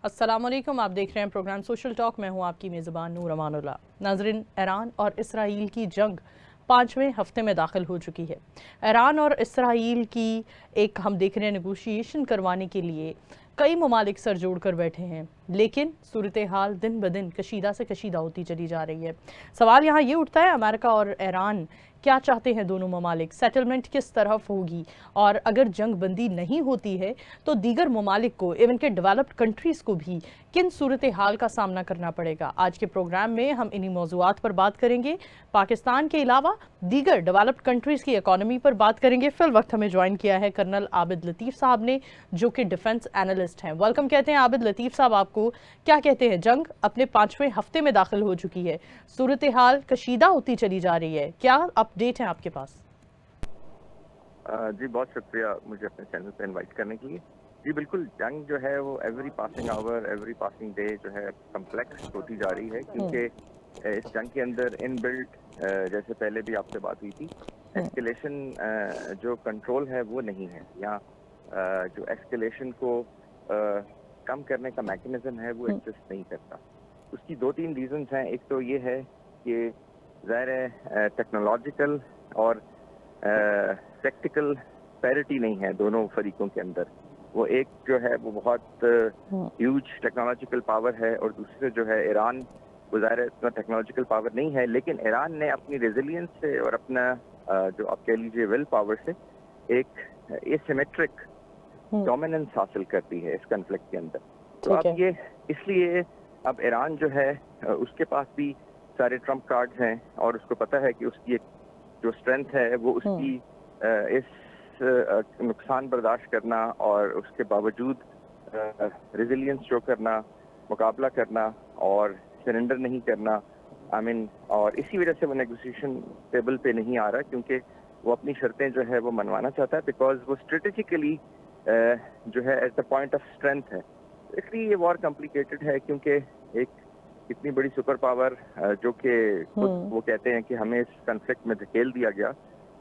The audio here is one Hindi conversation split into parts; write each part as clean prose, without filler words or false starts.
अस्सलाम वालेकुम, आप देख रहे हैं प्रोग्राम सोशल टॉक। मैं हूं आपकी मेज़बान नूर अमानुल्लाह। नाज़रीन, ईरान और इसराइल की जंग 5वें हफ्ते में दाखिल हो चुकी है। ईरान और इसराइल की एक हम देख रहे हैं नेगोशिएशन करवाने के लिए कई ममालिक सर जोड़ कर बैठे हैं, लेकिन सूरत हाल दिन ब दिन कशीदा से कशीदा होती चली जा रही है। सवाल यहाँ ये उठता है, अमेरिका और ईरान क्या चाहते हैं दोनों ममालिक, सेटलमेंट किस तरफ होगी, और अगर जंग बंदी नहीं होती है तो दीगर ममालिक को, इवन के डेवलप्ड कंट्रीज़ को भी किन सूरत हाल का सामना करना पड़ेगा। आज के प्रोग्राम में हम इन्हीं मौज़ूआत पर बात करेंगे। पाकिस्तान के अलावा दीगर डेवलप्ड कंट्रीज़ की इकॉनमी पर बात करेंगे। फिल वक्त हमें ज्वाइन किया है कर्नल आबिद लतीफ़ साहब ने, जो कि डिफेंस एनालिस्ट हैं। वेलकम कहते हैं आबिद लतीफ़ साहब आपको। क्या कहते हैं, जंग अपने 5वें हफ्ते में दाखिल हो चुकी है, सूरत हाल कशीदा होती चली जा रही है, क्या अपडेट है आपके पास? जी बहुत शुक्रिया मुझे अपने चैनल पे इनवाइट करने के लिए। जी बिल्कुल, जंग जो है वो every passing hour, every passing day जो है कम्प्लेक्स होती जा रही है, क्योंकि इस जंग के अंदर इनबिल्ट, जैसे पहले भी आपसे बात हुई थी, एस्केलेशन जो कंट्रोल है वो नहीं है। या जो एस्केलेशन को कम करने का मैकेनिज्म है वो एग्जिस्ट नहीं करता। उसकी 2-3 रीजंस हैं। एक तो ये है कि ज़ाहिर है टेक्नोलॉजिकल और प्रैक्टिकल पैरिटी नहीं है दोनों फरीकों के अंदर। वो एक जो है वो बहुत ह्यूज टेक्नोलॉजिकल पावर है, और दूसरे जो है ईरान, वो ज़ाहिर है इतना टेक्नोलॉजिकल पावर नहीं है, लेकिन ईरान ने अपनी रेजिलियंस से और अपना जो आप कह लीजिए विल पावर से एक एसिमेट्रिक डोमिनेंस हासिल करती है इस कन्फ्लिक्ट के अंदर। तो अब ये इसलिए अब ईरान जो है उसके पास भी सारे ट्रम्प कार्ड्स हैं, और उसको पता है कि उसकी एक जो स्ट्रेंथ है वो उसकी इस नुकसान बर्दाश्त करना और उसके बावजूद रेजिलियंस शो करना, मुकाबला करना और सरेंडर नहीं करना। और इसी वजह से वो नेगोशिएशन टेबल पे नहीं आ रहा, क्योंकि वो अपनी शर्तें जो है वो मनवाना चाहता है, बिकॉज वो स्ट्रेटेजिकली जो है at the point of strength है। इसलिए ये वॉर कॉम्प्लिकेटेड है, क्योंकि एक इतनी बड़ी सुपर पावर जो कि वो कहते हैं कि हमें इस कन्फ्लिक्ट में धकेल दिया गया,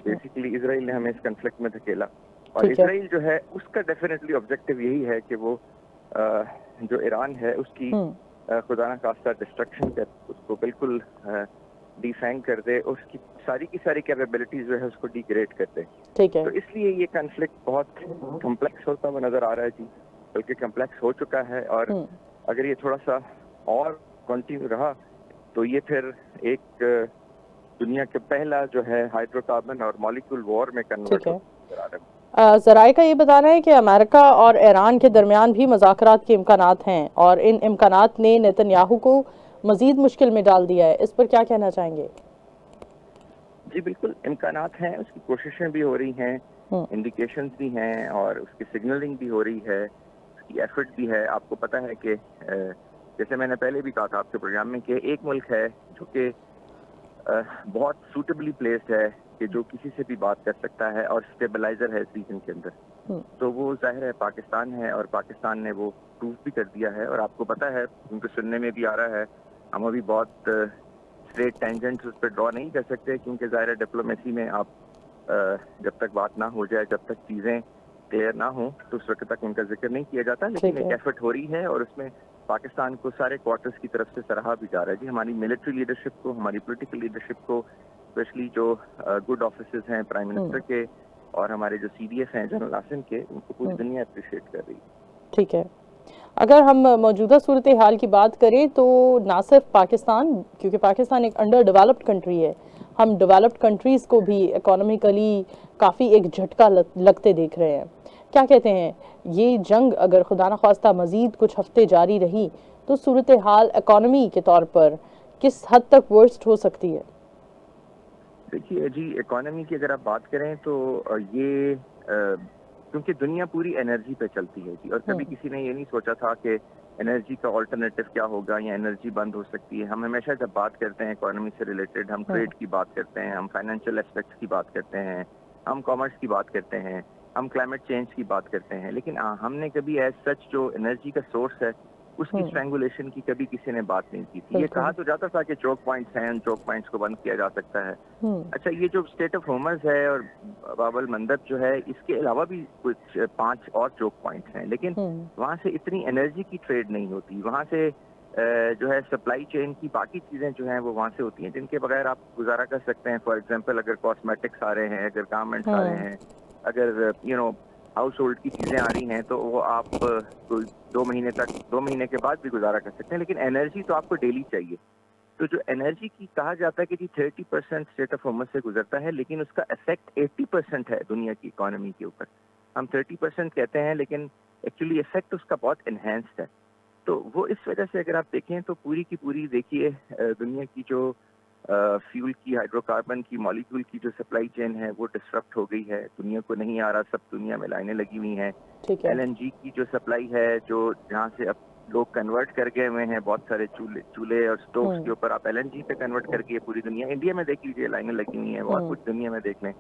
बेसिकली इजराइल ने हमें इस कन्फ्लिक्ट में धकेला, और इजराइल जो है उसका डेफिनेटली ऑब्जेक्टिव यही है कि वो जो ईरान है उसकी खुदा ना खास्ता डिस्ट्रक्शन कर, उसको बिल्कुल डिफैंग कर दे, और उसकी सारी की सारी कैपेबिलिटीज जो है उसको डिग्रेड कर दे। तो इसलिए ये कन्फ्लिक्ट बहुत कम्प्लेक्स होता हुआ नजर आ रहा है जी, बल्कि कम्प्लेक्स हो चुका है। और अगर ये थोड़ा सा और कंटिन्यू रहा तो ये फिर एक दुनिया के पहला जो है हाइड्रोकार्बन और मॉलिक्यूल वॉर में कन्वर्ट हो। ज़राए का ये बताना है कि अमेरिका और ईरान के दरमियान भी मुज़ाकरात के इम्कानात हैं, और इन इम्कानात ने नेतन्याहू को मजीद मुश्किल में डाल दिया है। इस पर क्या कहना चाहेंगे? जी बिल्कुल, इम्कानात हैं, उसकी कोशिशें भी हो रही हैं, इंडिकेशंस भी हैं, और उसकी सिग्नलिंग भी हो रही है, उसकी एफर्ट भी है। आपको पता है कि जैसे मैंने पहले भी कहा था आपके प्रोग्राम में कि एक मुल्क है जो कि बहुत सूटेबली प्लेस्ड है कि जो किसी से भी बात कर सकता है और स्टेबलाइजर है इस रीजन के अंदर, तो वो जाहिर है पाकिस्तान है, और पाकिस्तान ने वो प्रूव भी कर दिया है। और आपको पता है, उनको सुनने में भी आ रहा है, हम अभी बहुत स्ट्रेट टेंजेंट्स उस पर ड्रॉ नहीं कर सकते, क्योंकि जाहिर है डिप्लोमेसी में आप जब तक बात ना हो जाए, जब तक चीज़ें क्लियर ना हो, तो उस वक्त तक उनका जिक्र नहीं किया जाता। लेकिन एक एफर्ट हो रही है, और उसमें पाकिस्तान को सारे क्वार्टर्स की तरफ से सराहा भी जा रहा है जी। हमारी मिलिट्री लीडरशिप को, हमारी पॉलिटिकल लीडरशिप को, स्पेशली जो गुड ऑफिसर्स हैं प्राइम मिनिस्टर के और हमारे जो CDS हैं जनरल आसिम के, उनको पूरी दुनिया अप्रिशिएट कर रही है। ठीक है, अगर हम मौजूदा सूरत हाल की बात करें तो ना सिर्फ पाकिस्तान, क्योंकि पाकिस्तान एक अंडर डेवलप्ड कंट्री है, हम डेवलप्ड कंट्रीज़ को भी इकोनॉमिकली काफ़ी एक झटका लगते देख रहे हैं। क्या कहते हैं, ये जंग अगर खुदा न ख्वास्ता मज़ीद कुछ हफ्ते जारी रही तो सूरत हाल इकोनॉमी के तौर पर किस हद तक वर्स्ट हो सकती है? देखिए जी, इकोनॉमी की अगर आप बात करें तो ये क्योंकि दुनिया पूरी एनर्जी पे चलती है जी, और कभी किसी ने ये नहीं सोचा था कि एनर्जी का ऑल्टरनेटिव क्या होगा या एनर्जी बंद हो सकती है। हम हमेशा जब बात करते हैं इकोनॉमी से रिलेटेड, हम ट्रेड की बात करते हैं, हम फाइनेंशियल एस्पेक्ट्स की बात करते हैं, हम कॉमर्स की बात करते हैं, हम क्लाइमेट चेंज की बात करते हैं, लेकिन हमने कभी एज सच जो एनर्जी का सोर्स है उसकी स्ट्रैंगुलेशन की कभी किसी ने बात नहीं की थी। ये कहा तो जाता था कि चोक पॉइंट्स हैं, उन चोक पॉइंट्स को बंद किया जा सकता है। अच्छा, ये जो स्टेट ऑफ होमस है और बाबल मंदब जो है, इसके अलावा भी कुछ 5 और चोक पॉइंट्स हैं, लेकिन वहाँ से इतनी एनर्जी की ट्रेड नहीं होती। वहाँ से जो है सप्लाई चेन की बाकी चीजें जो हैं वो वहाँ से होती हैं, जिनके बगैर आप गुजारा कर सकते हैं। फॉर एग्जांपल, अगर कॉस्मेटिक्स आ रहे हैं, अगर गारमेंट्स आ रहे हैं, अगर हाउस होल्ड की चीजें आ रही हैं, तो वो आप कोई 2 महीने के बाद भी गुजारा कर सकते हैं। लेकिन एनर्जी तो आपको डेली चाहिए। तो जो एनर्जी की कहा जाता है कि जी 30% स्टेट ऑफ होमस से गुजरता है, लेकिन उसका इफेक्ट 80% है दुनिया की इकोनॉमी के ऊपर। हम 30% कहते हैं, लेकिन एक्चुअली इफेक्ट उसका बहुत इन्हेंस्ड है। तो वो इस वजह से अगर आप देखें तो पूरी की पूरी देखिए दुनिया की जो फ्यूल की, हाइड्रोकार्बन की, मॉलिक्यूल की जो सप्लाई चेन है वो डिस्टर्ब हो गई है। दुनिया को नहीं आ रहा, सब दुनिया में लाइनें लगी हुई हैं। LNG की जो सप्लाई है, जो जहाँ से अब लोग कन्वर्ट कर गए हुए हैं, बहुत सारे चूल्हे और स्टोव्स के ऊपर आप LNG पे कन्वर्ट करके पूरी दुनिया, इंडिया में देख लीजिए लाइनें लगी हुई हैं, बहुत कुछ दुनिया में देख लें।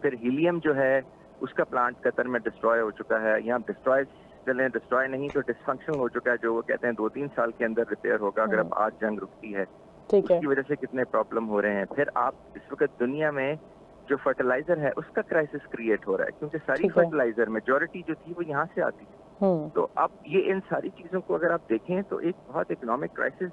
फिर हीलियम जो है उसका प्लांट कतर में डिस्ट्रॉय हो चुका है। यहाँ डिस्ट्रॉय नहीं तो डिसफंक्शनल हो चुका है, जो वो कहते हैं 2-3 साल के अंदर रिपेयर होगा अगर अब आज जंग रुकती है। उसकी वजह से कितने प्रॉब्लम हो रहे हैं। फिर आप इस वक्त दुनिया में जो फर्टिलाइजर है उसका क्राइसिस क्रिएट हो रहा है, क्योंकि सारी फर्टिलाइजर मेजॉरिटी जो थी वो यहाँ से आती थी। तो अब ये इन सारी चीजों को अगर आप देखें तो एक बहुत इकोनॉमिक क्राइसिस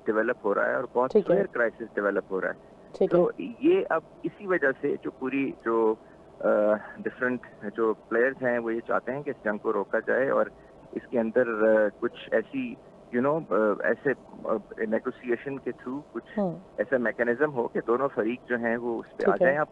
डेवलप हो रहा है और बहुत फेयर क्राइसिस डेवलप हो रहा है। तो ये अब इसी वजह से जो पूरी जो डिफरेंट जो प्लेयर्स हैं वो ये चाहते हैं कि इस जंग को रोका जाए और इसके अंदर कुछ ऐसी ऐसे नेगोशिएशन के थ्रू कुछ ऐसा मैकेनिज्म हो कि दोनों फरीक जो हैं वो उस पर आ जाएं। अब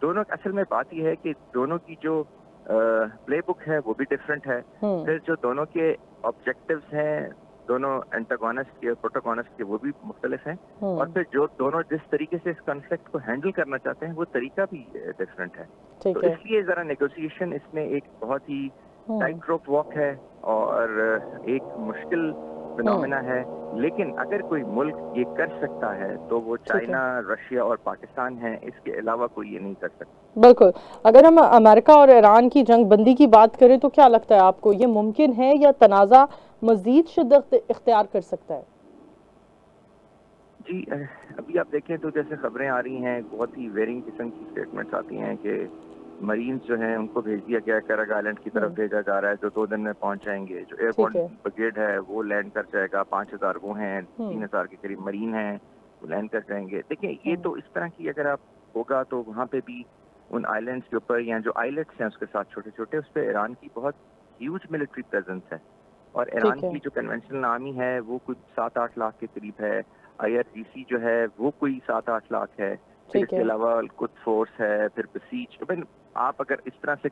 दोनों असल में बात यह है कि दोनों की जो प्ले बुक है वो भी डिफरेंट है। फिर जो दोनों के ऑब्जेक्टिव्स हैं, दोनों एंटागोनिस्ट के और प्रोटोगोनिस्ट के, वो भी मुख्तलिफ हैं। और फिर जो दोनों जिस तरीके से इस कॉन्फ्लिक्ट को हैंडल करना चाहते हैं वो तरीका भी डिफरेंट है। तो इसलिए जरा नेगोशिएशन इसमें एक बहुत ही टाइट रोप वॉक है और एक मुश्किल फिनोमेना है। लेकिन अगर कोई मुल्क ये कर सकता है तो वो चाइना, रशिया और पाकिस्तान है, इसके अलावा कोई ये नहीं कर सकता। बिल्कुल। अगर हम अमेरिका और ईरान की जंग बंदी की बात करें तो क्या लगता है आपको, ये मुमकिन है या तनाज़ा मजीद शिद्दत इख्तियार कर सकता है? जी, अभी आप देखें तो जैसे खबरें आ रही हैं, बहुत ही वेरिंग किस्म की स्टेटमेंट्स आती हैं कि मरीन्स जो हैं उनको भेज दिया गया, करग आइलैंड की तरफ भेजा जा रहा है, जो 2 दिन में पहुंच जाएंगे। जो एयरपोर्ट ब्रिगेड है वो लैंड कर जाएगा, 5000 वो हैं, 3000 के करीब मरीन हैं, वो लैंड कर जाएंगे। देखिए, ये तो इस तरह की अगर आप होगा तो वहाँ पे भी उन आइलैंड्स के ऊपर या जो आइलेट्स हैं उसके साथ छोटे छोटे, उस पर ईरान की बहुत ह्यूज मिलिट्री प्रेजेंस है। और ईरान की जो कन्वेंशनल आर्मी है वो कुछ 7-8 लाख के करीब है। IRGC जो है वो कोई 7-8 लाख है। फिर इसके अलावा कुछ फोर्स है, फिर बसीज। आप अगर इस तरह से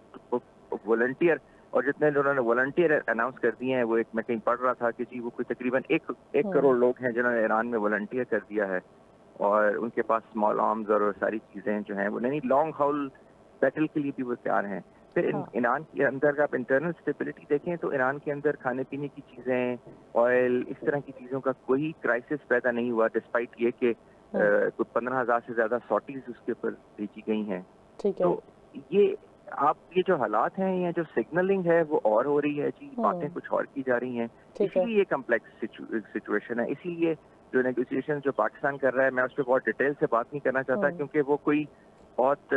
वॉलंटियर, और जितने उन्होंने वॉलंटियर अनाउंस कर दिए हैं, वो एक मैं कहीं पढ़ रहा था कि जी वो कोई तकरीबन 1 करोड़ लोग हैं जिन्होंने ईरान में वॉलंटियर कर दिया है और उनके पास स्मॉल आर्म्स और सारी चीजें जो हैं वो नहीं, लॉन्ग हॉल बैटल के लिए भी वो तैयार हैं। फिर ईरान के अंदर आप इंटरनल स्टेबिलिटी देखें तो ईरान के अंदर खाने पीने की चीजें, ऑयल, इस तरह की चीजों का कोई क्राइसिस पैदा नहीं हुआ, डिस्पाइट ये कि 15,000 से ज्यादा सॉटीज उसके ऊपर भेजी गई हैं। तो ये जो हालात हैं या जो सिग्नलिंग है वो और हो रही है जी, बातें कुछ और की जा रही हैं, इसीलिए ये कम्प्लेक्स सिचुएशन है। इसीलिए जो नेगोशिएशन जो पाकिस्तान कर रहा है, मैं उस पर बहुत डिटेल से बात नहीं करना चाहता क्योंकि वो कोई बहुत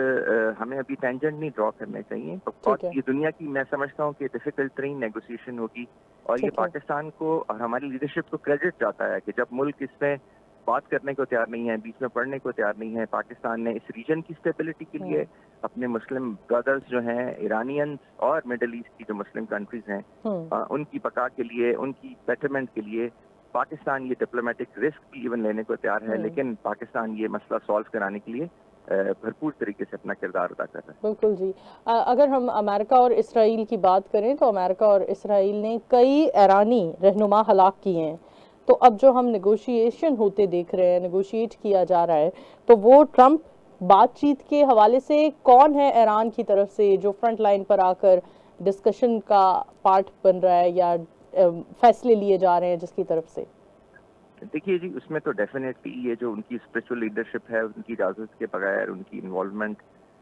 हमें अभी टेंजेंट नहीं ड्रॉ करने चाहिए। तो बहुत ये दुनिया की मैं समझता हूँ कि डिफिकल्ट तरीन नेगोशिएशन होगी और ये पाकिस्तान को और हमारी लीडरशिप को क्रेडिट जाता है कि जब मुल्क इसमें बात करने को तैयार नहीं है, बीच में पढ़ने को तैयार नहीं है, पाकिस्तान ने इस रीजन की स्टेबिलिटी के लिए अपने मुस्लिम ब्रदर्स जो हैं, ईरानियंस और मिडल ईस्ट की जो मुस्लिम कंट्रीज हैं, उनकी बका के लिए, उनकी बेटरमेंट के लिए पाकिस्तान ये डिप्लोमेटिक रिस्क भी इवन लेने को तैयार है। लेकिन पाकिस्तान ये मसला सॉल्व कराने के लिए भरपूर तरीके से अपना किरदार अदा कर रहा है। बिल्कुल जी। अगर हम अमेरिका और इसराइल की बात करें तो अमेरिका और इसराइल ने कई ईरानी रहनुमा हलाक किए हैं। तो अब जो हम नेगोशिएशन होते देख रहे हैं, नेगोशिएट किया जा रहा है, तो वो ट्रंप बातचीत के हवाले से कौन है ईरान की तरफ से जो फ्रंट लाइन पर आकर डिस्कशन का पार्ट बन रहा है या फैसले लिए जा रहे हैं जिसकी तरफ से? देखिए जी, उसमें तो डेफिनेटली ये जो उनकी स्पिरिचुअल लीडरशिप है, उनकी इजाजत के बगैर, उनकी इन्वॉल्वमेंट,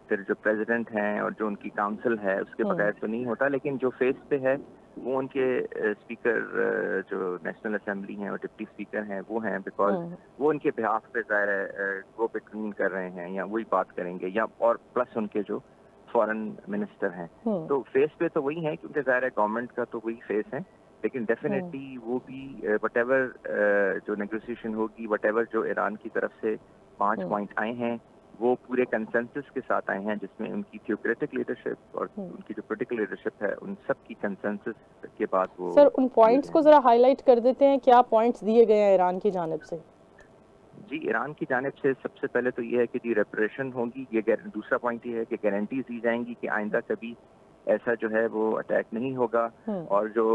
फिर जो प्रेसिडेंट हैं और जो उनकी काउंसिल है उसके बगैर तो नहीं होता। लेकिन जो फेस पे है वो उनके स्पीकर जो नेशनल असेंबली हैं और डिप्टी स्पीकर हैं वो हैं, बिकॉज वो उनके बिहाफ पे ज़ाहिर है वो बिटवीन कर रहे हैं या वही बात करेंगे, या और प्लस उनके जो फॉरेन मिनिस्टर हैं। तो फेस पे तो वही है क्योंकि ज़ाहिर है गवर्नमेंट का तो वही फेस है, लेकिन डेफिनेटली वो भी वटेवर जो नेगोशिएशन होगी, वटेवर जो ईरान की तरफ से 5 पॉइंट आए हैं वो पूरे कंसेंसस के साथ आए हैं, जिसमें उनकी थियोक्रेटिक लीडरशिप और उनकी जो पॉलिटिकल लीडरशिप है उन सब की कंसेंसस के बाद वो। सर उन पॉइंट्स को जरा हाईलाइट कर देते हैं, क्या पॉइंट्स दिए गए हैं ईरान की जानिब से? जी, ईरान की जानिब से सबसे पहले तो ये है कि जी रेपरेशन होगी, ये दूसरा पॉइंट ये है कि गारंटीज दी जाएंगी कि आइंदा कभी ऐसा जो है वो अटैक नहीं होगा, और जो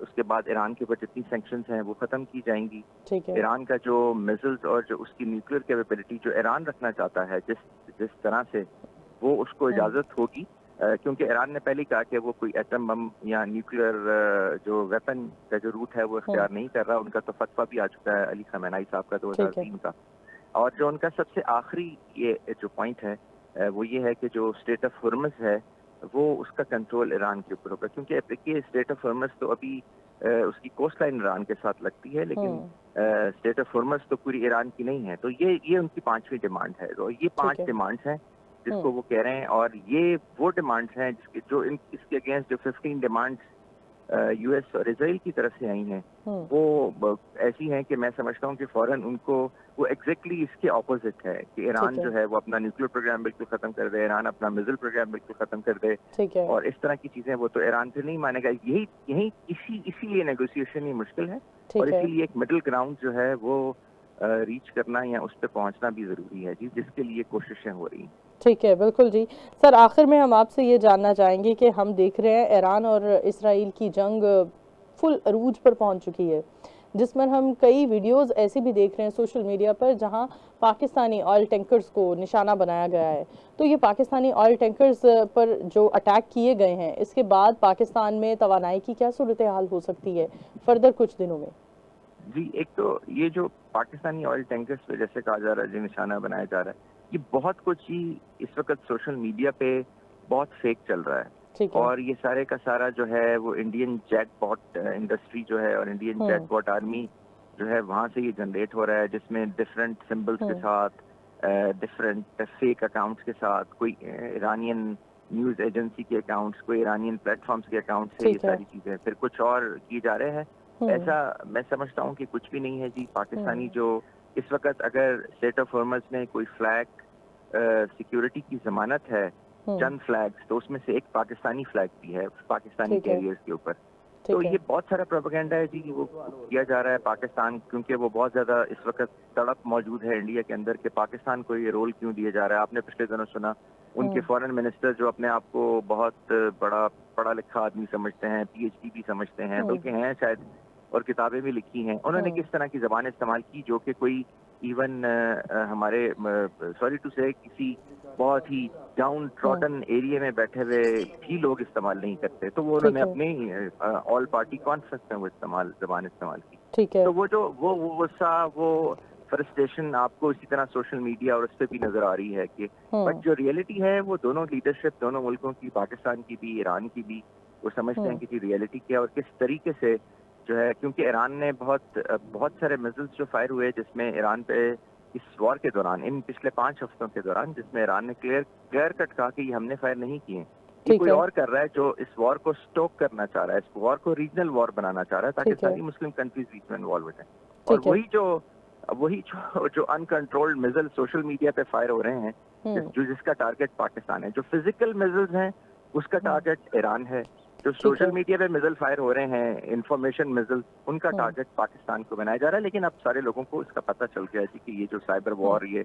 उसके बाद ईरान के ऊपर जितनी सैंक्शंस हैं वो खत्म की जाएंगी। ईरान का जो मिसाइल्स और जो उसकी न्यूक्लियर कैपेबिलिटी जो ईरान रखना चाहता है जिस तरह से वो उसको इजाजत होगी, क्योंकि ईरान ने पहले कहा कि वो कोई एटम बम या न्यूक्लियर जो वेपन का जो रूट है वो इख्तियार नहीं कर रहा। उनका तो फतवा भी आ चुका है अली खamenei साहब का 2003 का। और जो उनका सबसे आखिरी ये जो पॉइंट है वो ये है कि जो स्टेट ऑफ हुर्मुज़ है वो उसका कंट्रोल ईरान के ऊपर होगा, क्योंकि देखिए स्टेट ऑफ हुर्मुज़ तो अभी उसकी कोस्ट लाइन ईरान के साथ लगती है, लेकिन स्टेट ऑफ हुर्मुज़ तो पूरी ईरान की नहीं है। तो ये उनकी 5वीं डिमांड है, और ये 5 डिमांड्स हैं जिसको वो कह रहे हैं, और ये वो डिमांड्स हैं जिसके जो इसके अगेंस्ट जो 15 डिमांड्स यूएस और इजराइल की तरफ से आई हैं वो ऐसी हैं कि मैं समझता हूँ कि फौरन उनको वो एग्जैक्टली इसके ऑपोजिट है कि ईरान जो है वो अपना न्यूक्लियर प्रोग्राम बिल्कुल खत्म कर दे, ईरान अपना मिसाइल प्रोग्राम बिल्कुल खत्म कर दे, और इस तरह की चीजें वो तो ईरान से नहीं मानेगा। यही इसीलिए नेगोशिएशन ही मुश्किल है, और इसीलिए एक मिडिल ग्राउंड जो है वो रीच करना या उस पर पहुंचना भी जरूरी है जी, जिसके लिए कोशिशें हो रही हैं। ठीक है, बिल्कुल जी। सर आखिर में हम आपसे ये जानना चाहेंगे कि हम देख रहे हैं ईरान और इसराइल की जंग फुल अरूज पर पहुंच चुकी है, जिसमें हम कई वीडियोस ऐसे भी देख रहे हैं सोशल मीडिया पर जहां पाकिस्तानी ऑयल टैंकर्स को निशाना बनाया गया है। तो ये पाकिस्तानी ऑयल टैंकर्स पर जो अटैक किए गए हैं, इसके बाद पाकिस्तान में तवानाई की क्या सूरत हाल हो सकती है फर्दर कुछ दिनों में? जी, एक तो ये जो पाकिस्तानी ऑयल टैंकर्स पे जैसे कहा जा रहा है, जो निशाना बनाया जा रहा है, ये बहुत कुछ ही इस वक्त सोशल मीडिया पे बहुत फेक चल रहा है, और ये सारे का सारा जो है वो इंडियन जैकपॉट इंडस्ट्री जो है और इंडियन जैकपॉट आर्मी जो है वहाँ से ये जनरेट हो रहा है, जिसमें डिफरेंट सिंबल्स के साथ, डिफरेंट फेक अकाउंट्स के साथ, कोई ईरानियन न्यूज एजेंसी के अकाउंट्स, कोई ईरानियन प्लेटफॉर्म्स के अकाउंट से ये सारी चीजें फिर कुछ और किए जा रहे हैं। ऐसा मैं समझता हूँ कि कुछ भी नहीं है जी। पाकिस्तानी जो इस वक्त अगर स्टेट ऑफ हुर्मुज़ में कोई फ्लैग सिक्योरिटी की जमानत है, चंद फ्लैग्स, तो उसमें से एक पाकिस्तानी फ्लैग भी है पाकिस्तानी कैरियर्स के ऊपर। तो ये बहुत सारा प्रोपेगेंडा है जी, वो किया जा रहा है पाकिस्तान, क्योंकि वो बहुत ज्यादा इस वक्त तड़प मौजूद है इंडिया के अंदर कि पाकिस्तान को ये रोल क्यों दिया जा रहा है। आपने पिछले दिनों सुना उनके फॉरेन मिनिस्टर जो अपने आप को बहुत बड़ा पढ़ा लिखा आदमी समझते हैं, PhD भी समझते हैं, बल्कि हैं शायद, और किताबें भी लिखी हैं, उन्होंने किस तरह की जबान इस्तेमाल की जो कि कोई इवन हमारे सॉरी टू से किसी बहुत ही डाउन ट्रॉडन एरिया में बैठे हुए भी लोग इस्तेमाल नहीं करते। तो वो उन्होंने अपने ऑल पार्टी कॉन्फ्रेंस में वो जबान इस्तेमाल की। तो वो जो वो गुस्सा, वो फ्रस्ट्रेशन आपको इसी तरह सोशल मीडिया और उस पर भी नजर आ रही है कि बट जो रियलिटी है वो दोनों लीडरशिप, दोनों मुल्कों की, पाकिस्तान की भी ईरान की भी, वो समझते हैं कि रियलिटी क्या और किस तरीके से जो है, क्योंकि ईरान ने बहुत सारे मिसाइल्स जो फायर हुए जिसमें ईरान पे इस वॉर के दौरान, इन पिछले 5 हफ्तों के दौरान, जिसमें ईरान ने क्लियर कट कहा कि ये हमने फायर नहीं किए, ये कोई और कर रहा है जो इस वॉर को स्टोक करना चाह रहा है, इस वॉर को रीजनल वॉर बनाना चाह रहा है ताकि सारी मुस्लिम कंट्रीज बीच में इन्वॉल्व हो जाए। और वही जो अनकंट्रोल्ड मिसाइल सोशल मीडिया पे फायर हो रहे हैं, जिसका टारगेट पाकिस्तान है, जो फिजिकल मिसाइल्स हैं उसका टारगेट ईरान है, जो सोशल मीडिया पे मिसाइल फायर हो रहे हैं, इंफॉर्मेशन मिसाइल, उनका टारगेट पाकिस्तान को बनाया जा रहा है। लेकिन अब सारे लोगों को इसका पता चल गया है कि ये जो साइबर वॉर, ये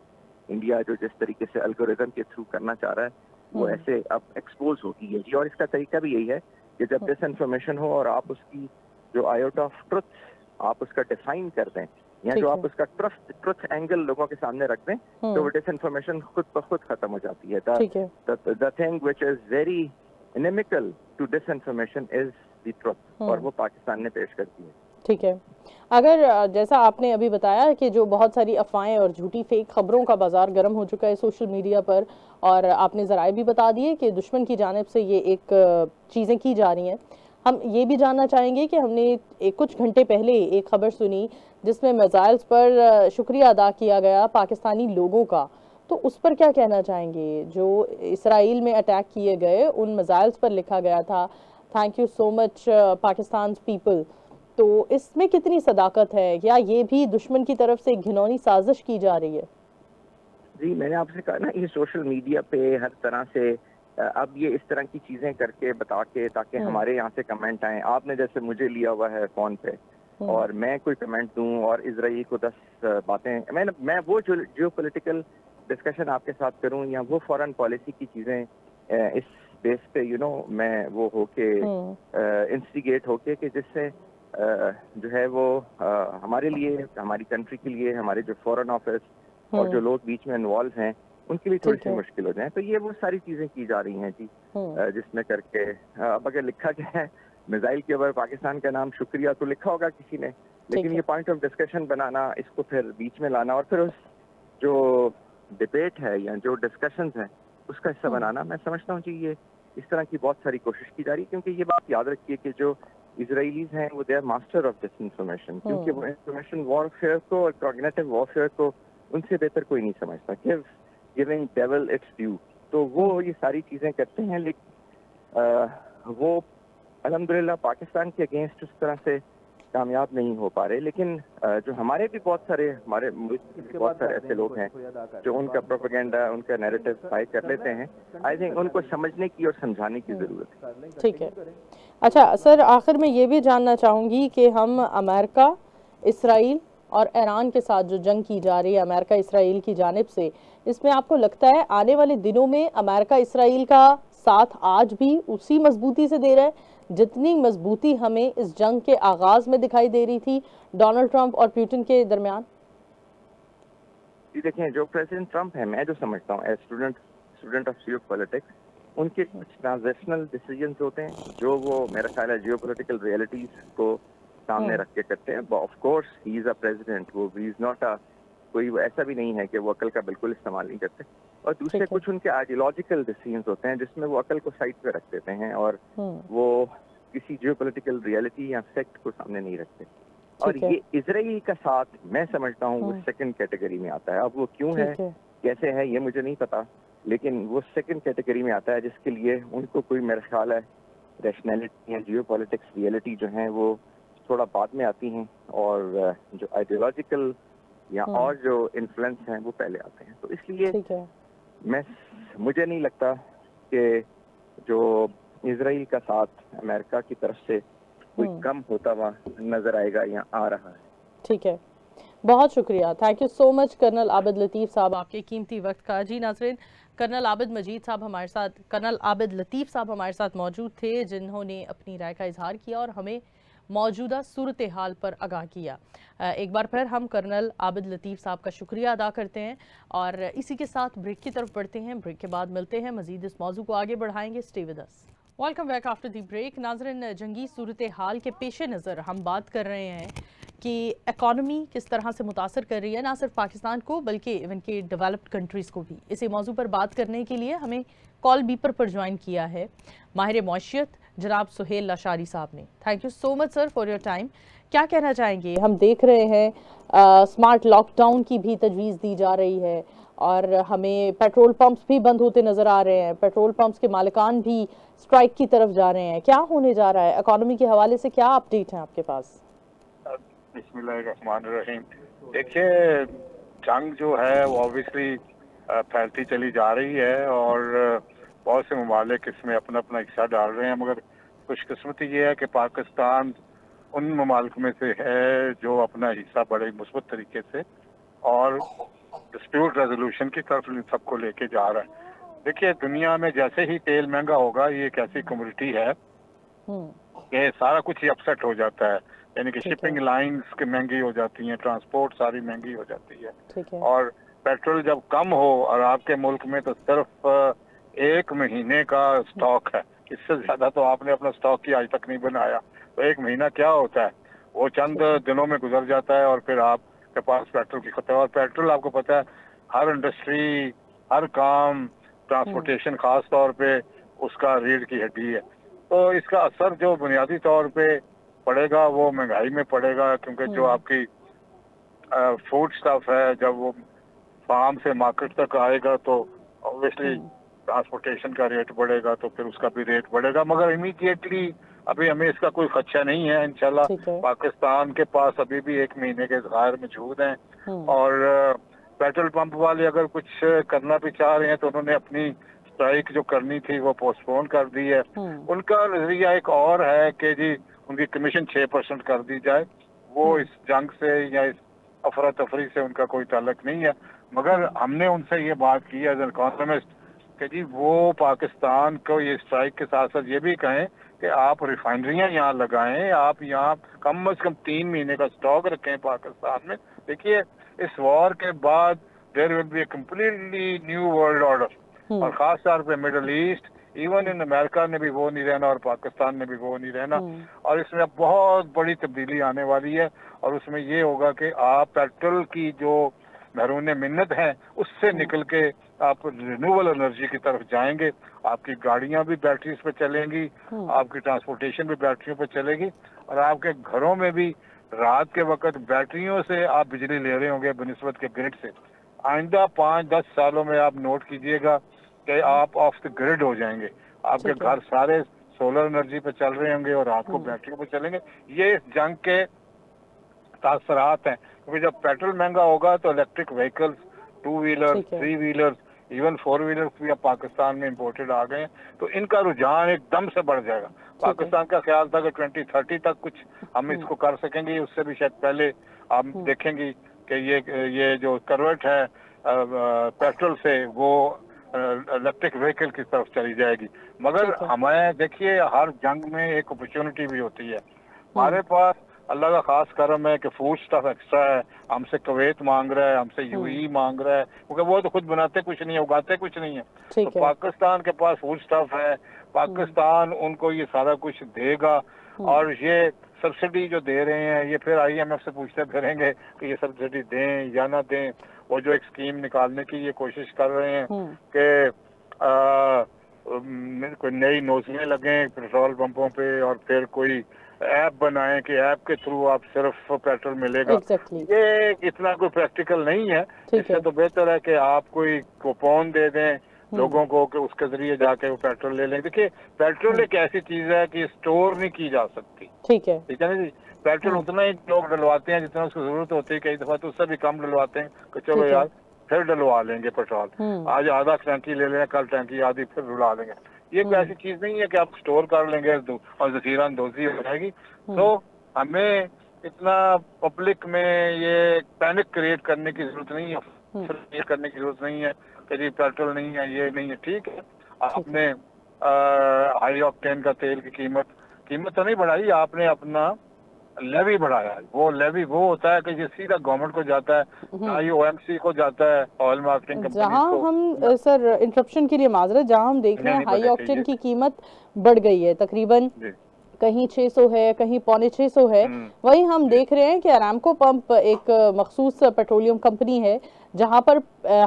इंडिया जो जिस तरीके से एल्गोरिथम के थ्रू करना चाह रहा है, वो ऐसे अब एक्सपोज होती है जी। और इसका तरीका भी यही है कि जब डिस इन्फॉर्मेशन हो और आप उसकी जो आयोटा ऑफ ट्रुथ आप उसका डिफाइन कर दें, या जो आप उसका ट्रुथ एंगल लोगों के सामने रख दें, तो वो डिस इन्फॉर्मेशन खुद ब खुद खत्म हो जाती है। The thing which is very inimical to disinformation is the truth, और वो पाकिस्तान ने पेश कर दी है। ठीक है, अगर जैसा आपने अभी बताया कि जो बहुत सारी अफवाहें और झूठी फेक खबरों का बाजार गर्म हो चुका है सोशल मीडिया पर, और आपने ज़राए भी बता दिए कि दुश्मन की जानिब से ये एक चीज़ें की जा रही हैं, हम ये भी जानना चाहेंगे कि हमने कुछ घंटे पहले एक खबर सुनी जिसमें मिसाइल्स पर शुक्रिया अदा किया गया पाकिस्तानी लोगों का, तो उस पर क्या कहना चाहेंगे? जो इसराइल में अटैक किए गए उन मिसाइल्स पर लिखा गया था thank you so much Pakistan people, तो इसमें कितनी सदाकत है, या ये भी दुश्मन की तरफ से एक घिनौनी साजिश की जा रही है? जी, मैंने आपसे कहा ना, ये सोशल मीडिया पे हर तरह से अब ये इस तरह की चीजें करके बता के ताकि हमारे यहाँ से कमेंट आए। आपने जैसे मुझे लिया हुआ है फोन पे और मैं कोई कमेंट दूं और इजराइल को 10 बातें, मैं वो जियो पॉलिटिकल डिस्कशन आपके साथ करूं या वो फॉरेन पॉलिसी की चीजें इस बेस पे मैं वो होके इंस्टिगेट होके कि जिससे जो है वो हमारे लिए, हमारी कंट्री के लिए, हमारे जो फॉरेन ऑफिस और जो लोग बीच में इन्वॉल्व हैं उनके लिए थोड़ी सी मुश्किल हो जाए। तो ये वो सारी चीजें की जा रही हैं जी, जिसमें करके अब अगर लिखा गया है मिसाइल के ऊपर पाकिस्तान का नाम शुक्रिया, तो लिखा होगा किसी ने, लेकिन ये पॉइंट ऑफ डिस्कशन बनाना, इसको फिर बीच में लाना और फिर उस जो डिबेट है या जो डिस्कशन है उसका हिस्सा बनाना, मैं समझता हूँ जी ये इस तरह की बहुत सारी कोशिश की जा रही है। क्योंकि ये बात याद रखिए कि जो इजराइलीज हैं वो they are master of disinformation, क्योंकि वो इंफॉर्मेशन वॉरफेयर को और कॉग्निटिव वॉरफेयर को उनसे बेहतर कोई नहीं समझता। गिविंग डेविल इट्स ड्यू, तो वो ये सारी चीजें करते हैं, लेकिन वो अल्हम्दुलिल्लाह पाकिस्तान के अगेंस्ट उस तरह से कामयाब नहीं हो पा रहे। लेकिन जो हमारे भी बहुत सारे, हमारे मुल्क के भी बहुत सारे ऐसे लोग हैं जो उनका प्रोपेगेंडा, उनका नैरेटिव बाय कर लेते हैं। आई थिंक उनको समझने की और समझाने की जरूरत है। ठीक है। अच्छा सर, आखिर में ये भी जानना चाहूँगी कि हम अमेरिका, इसराइल और ईरान के साथ जो जंग की जा रही है अमेरिका इसराइल की जानिब से, इसमें आपको लगता है आने वाले दिनों में अमेरिका इसराइल का साथ आज भी उसी मजबूती से दे रहा है जितनी मजबूती हमें इस जंग के आगाज में दिखाई दे रही थी डोनाल्ड ट्रंप और पुतिन के दरमियान? जी देखें, जो प्रेसिडेंट ट्रंप है, मैं जो समझता हूँ as student of geopolitics, उनके कुछ ट्रांजेक्शनल डिसीजंस होते हैं जो वो मेरा ख्याल है जियो पॉलिटिकल रियलिटीज को सामने रख के करते हैं। Of course he is a president, वो ही इज नॉट अ, कोई ऐसा भी नहीं है कि वो अकल का बिल्कुल इस्तेमाल नहीं करते। और दूसरे कुछ उनके आइडियोलॉजिकल डिसीजंस होते हैं जिसमें वो अकल को साइड पे रख देते हैं और वो किसी जियोपॉलिटिकल रियलिटी या फैक्ट को सामने नहीं रखते। और ये इजराइल का साथ मैं समझता हूँ वो सेकंड कैटेगरी में आता है। अब वो क्यों है, कैसे है, ये मुझे नहीं पता, लेकिन वो सेकंड कैटेगरी में आता है जिसके लिए उनको कोई मेरा ख्याल है रैशनैलिटी या जियोपॉलिटिक्स रियलिटी जो है वो थोड़ा बाद में आती हैं और जो आइडियोलॉजिकल या और जो इन्फ्लुएंस हैं वो पहले आते हैं। तो इसलिए मुझे नहीं लगता कि जो इजराइल का साथ अमेरिका की तरफ से कोई कम होता हुआ नजर आएगा या आ रहा है। ठीक है, बहुत शुक्रिया, thank you so much colonel Abid Latif साहब आपके कीमती वक्त का। जी नाज़रीन, कर्नल आबिद मजीद साहब हमारे साथ, कर्नल आबिद लतीफ़ साहब हमारे साथ मौजूद थे जिन्होंने अपनी राय का इजहार किया और हमें मौजूदा सूरत हाल पर आगाह किया। एक बार फिर हम कर्नल आबिद लतीफ़ साहब का शुक्रिया अदा करते हैं और इसी के साथ ब्रेक की तरफ बढ़ते हैं। ब्रेक के बाद मिलते हैं, मजीद इस मौजू को आगे बढ़ाएंगे। Stay with us. Welcome back after the break. नाज़रीन, जंगी सूरत हाल के पेश नज़र हम बात कर रहे हैं कि इकॉनमी किस तरह से मुतासर कर रही है ना सिर्फ पाकिस्तान को बल्कि इवन के डेवलप्ड कंट्रीज़ को भी। इसी मौजू पर बात करने के लिए हमें कॉल बीपर पर ज्वाइन किया है माहिर मौशियत जनाब सुहेल लाशारी साहब ने। Thank you so much sir for your time. क्या कहना चाहेंगे? हम देख रहे हैं स्मार्ट लॉकडाउन की भी तजवीज़ दी जा रही है और हमें पेट्रोल पंप्स भी बंद होते नज़र आ रहे हैं, पेट्रोल पंप्स के मालिकान भी स्ट्राइक की तरफ जा रहे हैं। क्या होने जा रहा है इकॉनमी के हवाले से, क्या अपडेट है आपके पास? बिस्मिल्लाहिर्रहमानिर्रहीम। देखिए, जंग जो है वो ऑब्वियसली फैलती चली जा रही है और बहुत से ममालिक इसमें अपना अपना हिस्सा डाल रहे हैं, मगर खुशकिस्मती ये है कि पाकिस्तान उन ममालिक में से है जो अपना हिस्सा बड़े मुस्बत तरीके से और डिस्प्यूट रेजोल्यूशन की तरफ सबको लेके जा रहा है। देखिए, दुनिया में जैसे ही तेल महंगा होगा, ये एक ऐसी कम्युनिटी है कि सारा कुछ ही अपसेट हो जाता है, यानी कि शिपिंग लाइंस की महंगी हो जाती हैं, ट्रांसपोर्ट सारी महंगी हो जाती है। और पेट्रोल जब कम हो और आपके मुल्क में तो सिर्फ 1 महीने का स्टॉक है, इससे ज्यादा तो आपने अपना स्टॉक ही आज तक नहीं बनाया, तो 1 महीना क्या होता है, वो चंद दिनों में गुजर जाता है और फिर आपके पास पेट्रोल की खपत है। और पेट्रोल आपको पता है हर इंडस्ट्री, हर काम, ट्रांसपोर्टेशन खास तौर पे उसका रीढ़ की हड्डी है। तो इसका असर जो बुनियादी तौर पे पड़ेगा वो महंगाई में पड़ेगा, क्योंकि जो आपकी फूड स्टफ है जब वो फार्म से मार्केट तक आएगा तो ऑब्वियसली ट्रांसपोर्टेशन का रेट बढ़ेगा, तो फिर उसका भी रेट बढ़ेगा। मगर इमीडिएटली अभी हमें इसका कोई खदशा नहीं है इंशाल्लाह। पाकिस्तान के पास अभी भी 1 महीने के ज़खायर मौजूद हैं, और पेट्रोल पंप वाले अगर कुछ करना भी चाह रहे हैं तो उन्होंने अपनी स्ट्राइक जो करनी थी वो पोस्टपोन कर दी है। उनका नजरिया एक और है कि जी उनकी कमीशन 6% कर दी जाए। वो इस जंग से या इस अफरा तफरी से उनका कोई ताल्लुक नहीं है, मगर हमने उनसे ये बात की एज एन इकोनॉमिस्ट कि जी वो पाकिस्तान को ये स्ट्राइक के साथ साथ ये भी कहें कि आप रिफाइनरियां यहाँ लगाएं, आप यहाँ कम से कम 3 महीने का स्टॉक रखें पाकिस्तान में। देखिए इस वॉर के बाद there will be a completely new world order, और खास तौर पे Middle East, even in America ने भी वो नहीं रहना और पाकिस्तान ने भी वो नहीं रहना, और इसमें बहुत बड़ी तब्दीली आने वाली है। और उसमें ये होगा कि आप पेट्रोल की जो महरूम मिन्नत है उससे निकल के आप रिन्यूएबल एनर्जी की तरफ जाएंगे। आपकी गाड़ियां भी बैटरीज पे चलेंगी, आपकी ट्रांसपोर्टेशन भी बैटरियों पे चलेगी, और आपके घरों में भी रात के वक्त बैटरियों से आप बिजली ले रहे होंगे बनिस्बत के ग्रिड से। आइंदा 5-10 सालों में आप नोट कीजिएगा कि आप ऑफ द ग्रिड हो जाएंगे। आपके घर सारे सोलर एनर्जी पे चल रहे होंगे और रात को बैटरियों पे चलेंगे। ये इस जंग के तासरात हैं, क्योंकि जब पेट्रोल महंगा होगा तो electric vehicles, 2 wheeler, 3 wheeler, even 4 wheeler भी अब पाकिस्तान में इंपोर्टेड आ गए हैं, तो इनका रुझान एकदम से बढ़ जाएगा। पाकिस्तान का ख्याल था कि 2030 तक कुछ हम इसको कर सकेंगे, उससे भी शायद पहले आप देखेंगे कि ये जो करवट है पेट्रोल से वो इलेक्ट्रिक व्हीकल की तरफ चली जाएगी। मगर हमें देखिए हर जंग में एक अपॉर्चुनिटी भी होती है। हमारे पास अल्लाह का खास करम है कि फूड स्टफ एक्स्ट्रा है, हमसे कुवैत मांग रहा है, हमसे यूएई मांग रहा है, क्योंकि वो तो खुद बनाते कुछ नहीं है, उगाते कुछ नहीं है। तो पाकिस्तान के पास फूड स्टफ है, पाकिस्तान उनको ये सारा कुछ देगा, और ये सब्सिडी जो दे रहे हैं ये फिर IMF से पूछते फिरेंगे कि ये सब्सिडी दें या ना दें। वो जो एक स्कीम निकालने की ये कोशिश कर रहे हैं कि कोई नई नोजलें लगें पेट्रोल पंपों पे, और फिर कोई ऐप बनाएं कि ऐप के थ्रू आप सिर्फ पेट्रोल मिलेगा। ये इतना कोई प्रैक्टिकल नहीं है। इससे तो बेहतर है कि आप कोई कूपन दे दें लोगों को कि उसके जरिए जाके वो पेट्रोल ले लें। देखिए पेट्रोल एक ऐसी चीज है कि स्टोर नहीं की जा सकती। ठीक है ना जी। पेट्रोल उतना ही लोग डलवाते हैं जितना उसकी जरूरत होती है, कई दफा तो उससे भी कम डलवाते हैं कि चलो यार फिर डलवा लेंगे पेट्रोल, आज आधा टैंकी ले लें, कल टैंकी आधी फिर डलवा लेंगे। ये कोई ऐसी चीज नहीं है कि आप स्टोर कर लेंगे और जखीरा अंदोजी हो जाएगी। तो हमें इतना पब्लिक में ये पैनिक क्रिएट करने की जरूरत नहीं है, करने की जरूरत नहीं है कि जी पेट्रोल नहीं है, ये नहीं है। ठीक है, आपने हाई ऑक्टेन का तेल की कीमत तो नहीं बढ़ाई, आपने अपना लेवी बढ़ाया। वो लेवी वो होता है कि जो सीधा गवर्नमेंट को जाता है, ना ये OMC को जाता है, ऑयल मार्केटिंग कंपनी को। जहां हम सर इंटरप्शन के लिए माजरत, जहां हम देख रहे हैं हाई ऑक्टेन की कीमत बढ़ गई है, तकरीबन कहीं 600 है, कहीं 550 है। वहीं हम देख रहे हैं कि अरामको पंप एक मखसूस पेट्रोलियम कंपनी है जहां पर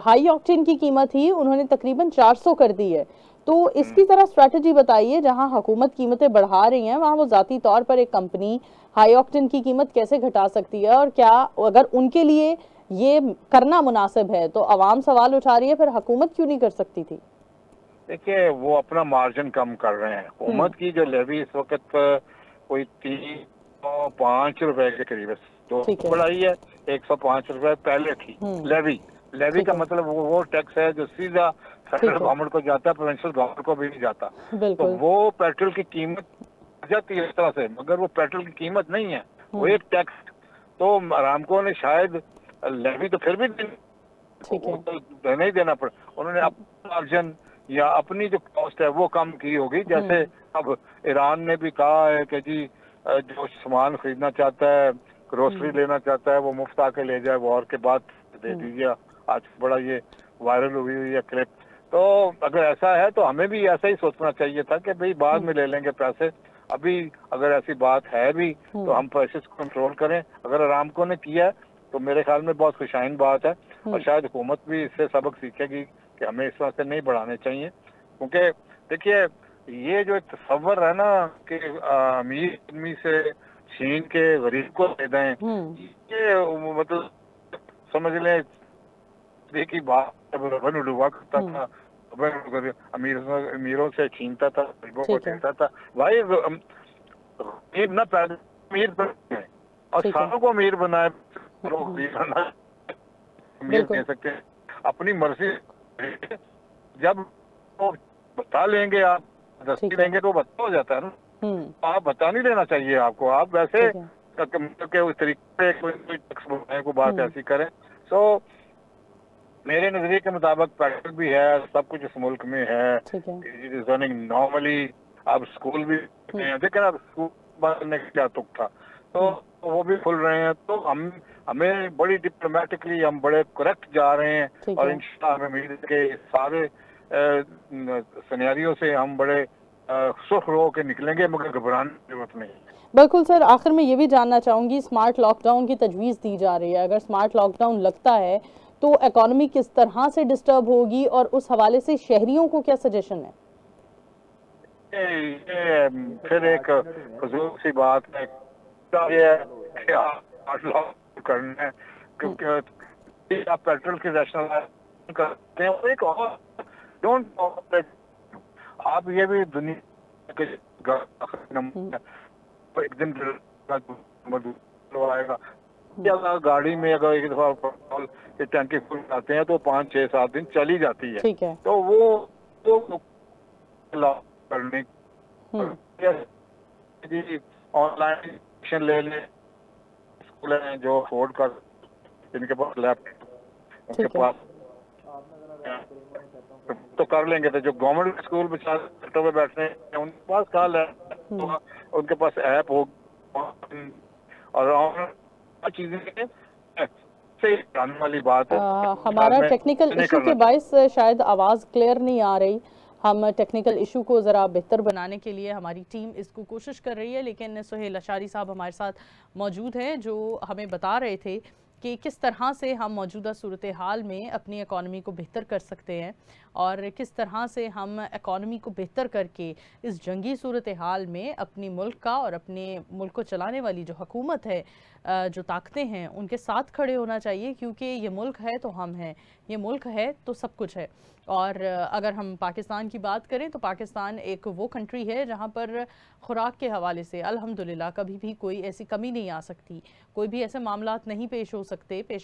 हाई ऑक्टेन की कीमत ही उन्होंने तकरीबन 400 कर दी है। तो इसकी तरह स्ट्रेटजी बताइए, जहां हुकूमत कीमतें बढ़ा रही हैं वहां वो जाती तौर पर एक कंपनी हाई ऑक्टेन की कीमत कैसे घटा सकती है, और क्या अगर उनके लिए ये करना मुनासिब है तो आवाम सवाल उठा रही है फिर हुकूमत क्यों नहीं कर सकती थी? देखिए वो अपना मार्जिन कम कर रहे हैं। हुकूमत की जो लेवी इस वक्त कोई 305 रुपए के करीब है, तो बढ़ाई है 105 रुपए पहले थी लेवी का मतलब वो टैक्स है जो सीधा सेंट्रल गवर्नमेंट को जाता है, प्रोविंशियल गवर्नमेंट को भी नहीं जाता। तो वो पेट्रोल की कीमत जाती है इस तरह से, मगर वो पेट्रोल की कीमत नहीं है, वो एक टैक्स। तो अरामको ने शायद लेवी तो फिर भी देना ही देना पड़ा, उन्होंने अपना मार्जिन या अपनी जो कॉस्ट है वो कम की होगी। जैसे अब ईरान ने भी कहा है कि जी जो सामान खरीदना चाहता है, ग्रोसरी लेना चाहता है, वो मुफ्त आके ले जाए, वॉर के बाद दे दीजिए। आज बड़ा ये वायरल हुई है क्लिप। तो अगर ऐसा है तो हमें भी ऐसा ही सोचना चाहिए था कि भाई बाद में ले लेंगे पैसे। अभी अगर ऐसी बात है भी तो हम पैसे कंट्रोल करें। अगर अरामको ने किया तो मेरे ख्याल में बहुत खुशाइन बात है, और शायद हुकूमत भी इससे सबक सीखेगी कि हमें इस तरह से नहीं बढ़ाने चाहिए। क्योंकि देखिए ये जो एक तस्वर है ना कि अमीर आदमी से छीन के गरीब को दे दें, ये मतलब समझ लें देखी बात रबन उड़वा करता था, अमीरों से छीनता था, गरीबों को देता था। भाई अमीर ना पैदा अमीर बनाए और सारों को अमीर बनाए, अमीर कह सकते हैं अपनी मर्जी। जब वो बता लेंगे आप दस्ती लेंगे तो बता हो जाता है ना। आप बता नहीं लेना चाहिए आपको, आप वैसे के उस तरीके से कोई टैक्स बनाए को बात ऐसी करें। सो मेरे नजरिए के मुताबिक पैकेट भी है, सब कुछ इस मुल्क में है, इट इज रनिंग नॉर्मली। अब स्कूल भी देखिए ना, स्कूल बनने का क्या तुक था, तो वो भी खुल रहे हैं। तो हमें बड़ी डिप्लोमेटिकली हम बड़े करेक्ट जा रहे हैं और इंशाल्लाह हमें उम्मीद है कि सारे सिनेरियो से हम बड़े सुख रो के निकलेंगे, मगर घबराने की जरूरत नहीं। बिल्कुल सर, आखिर में ये भी जानना चाहूंगी, स्मार्ट लॉकडाउन की तजवीज़ दी जा रही है, अगर स्मार्ट लॉकडाउन लगता है तो इकोनॉमी किस तरह से डिस्टर्ब होगी और उस हवाले से शहरियों को क्या सजेशन है? ये फिर एक फजूल सी बात है, ये लॉकडाउन करना है क्योंकि आप पेट्रोल की रैशनलाइजेशन करते हैं। एक और डोंट आप ये भी दुनिया के एक दिन आएगा, अगर गाड़ी में अगर एक दफा पेट्रोल की टंकी फुल आते हैं तो 5, 6, 7 दिन चली जाती है। ठीक है। तो वो लॉक करने ऑनलाइन एक्शन ले लें, स्कूल हैं जो अफोर्ड कर, जिनके पास लैपटॉप उनके पास तो कर लेंगे। तो जो गवर्नमेंट स्कूल बेचारे में बैठते हैं उनके पास कहाँ लैपटॉप, उनके पास ऐप हो और चीजें से आने वाली बात है। हमारा टेक्निकल इशू के बायस शायद आवाज़ क्लियर नहीं आ रही। हम टेक्निकल इशू को ज़रा बेहतर बनाने के लिए हमारी टीम इसको कोशिश कर रही है, लेकिन सुहेल अशारी साहब हमारे साथ मौजूद हैं जो हमें बता रहे थे कि किस तरह से हम मौजूदा सूरत हाल में अपनी इकॉनमी को बेहतर कर सकते हैं और किस तरह से हम इकॉनमी को बेहतर करके इस जंगी सूरत हाल में अपनी मुल्क का और अपने मुल्क को चलाने वाली जो हुकूमत है, जो ताकतें हैं, उनके साथ खड़े होना चाहिए, क्योंकि ये मुल्क है तो हम हैं, ये मुल्क है तो सब कुछ है। और अगर हम पाकिस्तान की बात करें तो पाकिस्तान एक वो कंट्री है जहाँ पर खुराक के हवाले से अल्हम्दुलिल्लाह कभी भी कोई ऐसी कमी नहीं आ सकती, कोई भी ऐसे मामलात नहीं पेश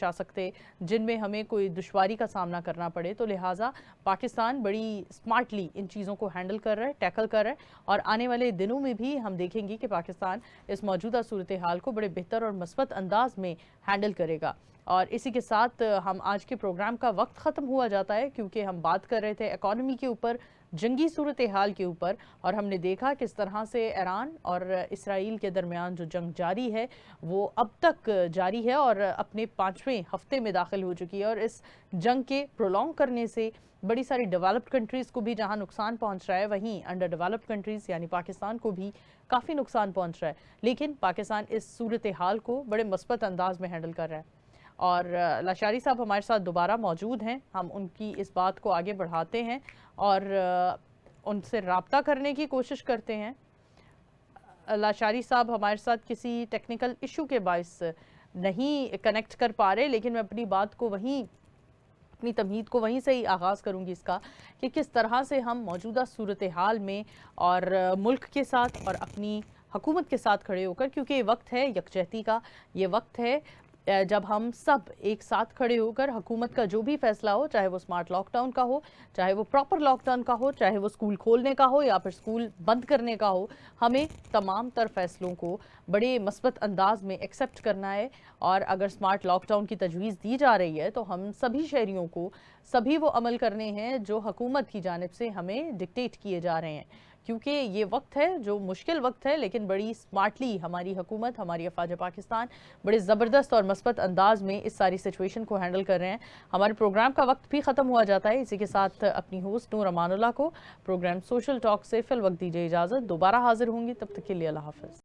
आ सकते जिनमें हमें कोई दुश्वारी का सामना करना पड़े। तो लिहाजा पाकिस्तान बड़ी स्मार्टली इन चीज़ों को हैंडल कर रहा है, टैकल कर रहा है और आने वाले दिनों में भी हम देखेंगे कि पाकिस्तान इस मौजूदा सूरत हाल को बड़े बेहतर और मस्बत अंदाज में हैंडल करेगा। और इसी के साथ हम आज के प्रोग्राम का वक्त ख़त्म हुआ जाता है, क्योंकि हम बात कर रहे थे इकॉनमी के ऊपर, जंगी सूरत हाल के ऊपर, और हमने देखा किस तरह से ईरान और इसराइल के दरमियान जो जंग जारी है वो अब तक जारी है और अपने 5वें हफ्ते में दाखिल हो चुकी है। और इस जंग के प्रोलॉन्ग करने से बड़ी सारी डेवलप्ड कंट्रीज़ को भी जहां नुकसान पहुंच रहा है, वहीं अंडर डेवलप्ड कंट्रीज़ यानी पाकिस्तान को भी काफ़ी नुकसान पहुंच रहा है। लेकिन पाकिस्तान इस सूरत हाल को बड़े मस्बत अंदाज में हैंडल कर रहा है। और लशारी साहब हमारे साथ दोबारा मौजूद हैं, हम उनकी इस बात को आगे बढ़ाते हैं और उनसे रब्ता करने की कोशिश करते हैं। लशारी साहब हमारे साथ किसी टेक्निकल इशू के बायस नहीं कनेक्ट कर पा रहे, लेकिन मैं अपनी बात को वहीं, अपनी तमहीद को वहीं से ही आगाज़ करूंगी इसका कि किस तरह से हम मौजूदा सूरत हाल में और मुल्क के साथ और अपनी हुकूमत के साथ खड़े होकर, क्योंकि ये वक्त है यकजहती का, ये वक्त है जब हम सब एक साथ खड़े होकर हुकूमत का जो भी फैसला हो, चाहे वो स्मार्ट लॉकडाउन का हो, चाहे वो प्रॉपर लॉकडाउन का हो, चाहे वो स्कूल खोलने का हो या फिर स्कूल बंद करने का हो, हमें तमाम तर फैसलों को बड़े मस्बत अंदाज में एक्सेप्ट करना है। और अगर स्मार्ट लॉकडाउन की तजवीज़ दी जा रही है तो हम सभी शहरियों को सभी वो अमल करने हैं जो हुकूमत की जानिब से हमें डिक्टेट किए जा रहे हैं, क्योंकि ये वक्त है जो मुश्किल वक्त है, लेकिन बड़ी स्मार्टली हमारी हुकूमत, हमारी अफवाज पाकिस्तान बड़े ज़बरदस्त और मस्बत अंदाज में इस सारी सिचुएशन को हैंडल कर रहे हैं। हमारे प्रोग्राम का वक्त भी ख़त्म हुआ जाता है। इसी के साथ अपनी होस्ट नूर अमानुल्लाह को प्रोग्राम सोशल टॉक से फिल वक्त दीजिए इजाज़त। दोबारा हाजिर होंगी, तब तक के लिए अल्लाह हाफ़िज़।